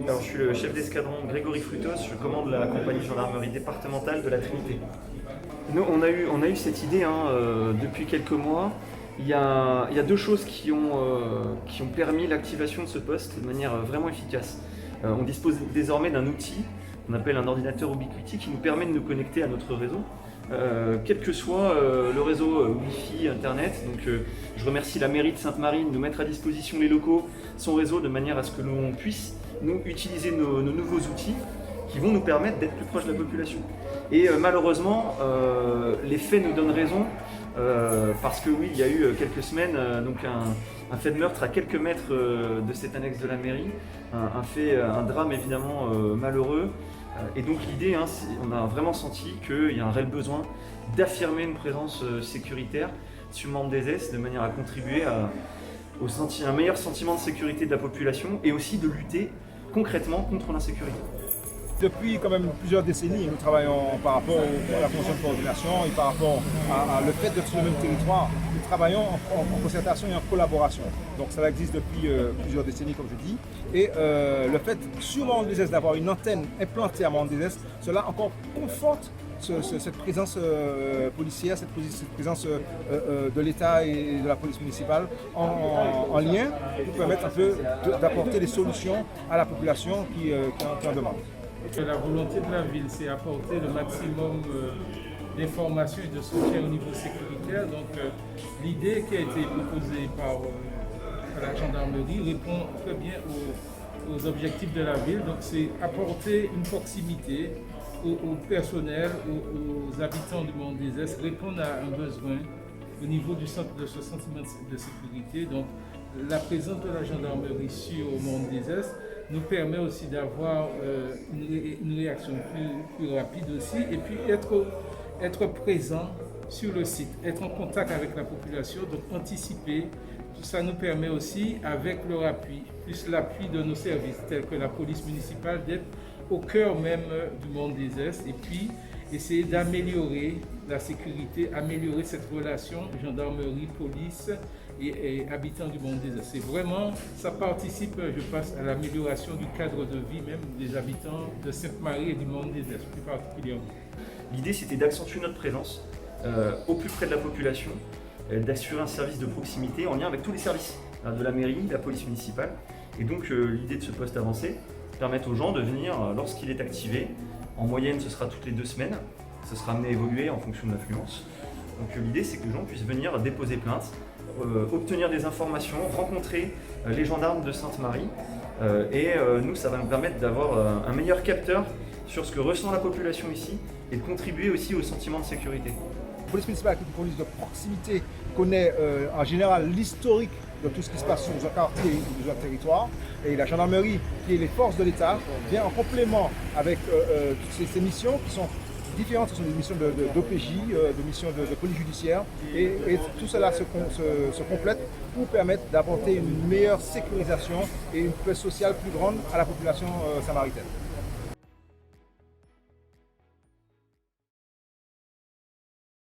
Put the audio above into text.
Alors, je suis le chef d'escadron Grégory Frutos, je commande la compagnie gendarmerie départementale de la Trinité. Nous, on a eu cette idée depuis quelques mois. Il y a deux choses qui ont permis l'activation de ce poste de manière vraiment efficace. On dispose désormais d'un outil qu'on appelle un ordinateur Ubiquiti qui nous permet de nous connecter à notre réseau, quel que soit le réseau Wi-Fi, Internet. Donc, je remercie la mairie de Sainte-Marie de nous mettre à disposition les locaux, son réseau, de manière à ce que l'on puisse nous utiliser nos nouveaux outils qui vont nous permettre d'être plus proche de la population. Et malheureusement, les faits nous donnent raison, parce que oui, il y a eu quelques semaines un fait de meurtre à quelques mètres de cette annexe de la mairie, un drame évidemment malheureux. Et donc l'idée, on a vraiment senti qu'il y a un réel besoin d'affirmer une présence sécuritaire sur Mendezès, de manière à contribuer à un meilleur sentiment de sécurité de la population et aussi de lutter concrètement contre l'insécurité. Depuis quand même plusieurs décennies, nous travaillons par rapport à la fonction de coordination et par rapport à le fait d'être sur le même territoire. Nous travaillons en concertation et en collaboration. Donc ça existe depuis plusieurs décennies, comme je dis. Et le fait sur Mendezès d'avoir une antenne implantée à Mendezès, cela encore conforte cette présence policière, cette présence de l'État et de la police municipale en lien pour permettre un peu d'apporter des solutions à la population qui en demande. La volonté de la ville, c'est apporter le maximum d'informations et de soutien au niveau sécuritaire. Donc l'idée qui a été proposée par la gendarmerie répond très bien aux objectifs de la ville. Donc c'est apporter une proximité au personnel, aux habitants du Mendezès, répondre à un besoin au niveau de ce sentiment de sécurité. Donc la présence de la gendarmerie sur Mendezès nous permet aussi d'avoir une réaction plus rapide aussi, et puis être présent sur le site, être en contact avec la population, donc anticiper. Tout ça nous permet aussi, avec leur appui, plus l'appui de nos services, tels que la police municipale, d'être au cœur même du Mendezès, et puis essayer d'améliorer la sécurité, améliorer cette relation gendarmerie-police et habitants du Mendezès. C'est vraiment, ça participe, je pense, à l'amélioration du cadre de vie même des habitants de Sainte-Marie et du Mendezès plus particulièrement. L'idée, c'était d'accentuer notre présence au plus près de la population, d'assurer un service de proximité en lien avec tous les services de la mairie, de la police municipale. Et donc l'idée de ce poste avancé, c'est de permettre aux gens de venir lorsqu'il est activé. En moyenne, ce sera toutes les 2 semaines. Ce sera amené à évoluer en fonction de l'affluence. Donc l'idée, c'est que les gens puissent venir déposer plainte, obtenir des informations, rencontrer les gendarmes de Sainte-Marie. Nous, ça va nous permettre d'avoir un meilleur capteur sur ce que ressent la population ici et de contribuer aussi au sentiment de sécurité. La police municipale, qui est une police de proximité, connaît en général l'historique de tout ce qui se passe sur nos quartiers ou sur notre territoire. Et la gendarmerie, qui est les forces de l'État, vient en complément avec toutes ces missions qui sont différentes. Ce sont des missions d'OPJ, des missions de police judiciaire. Et tout cela se complète pour permettre d'apporter une meilleure sécurisation et une paix sociale plus grande à la population samaritaine.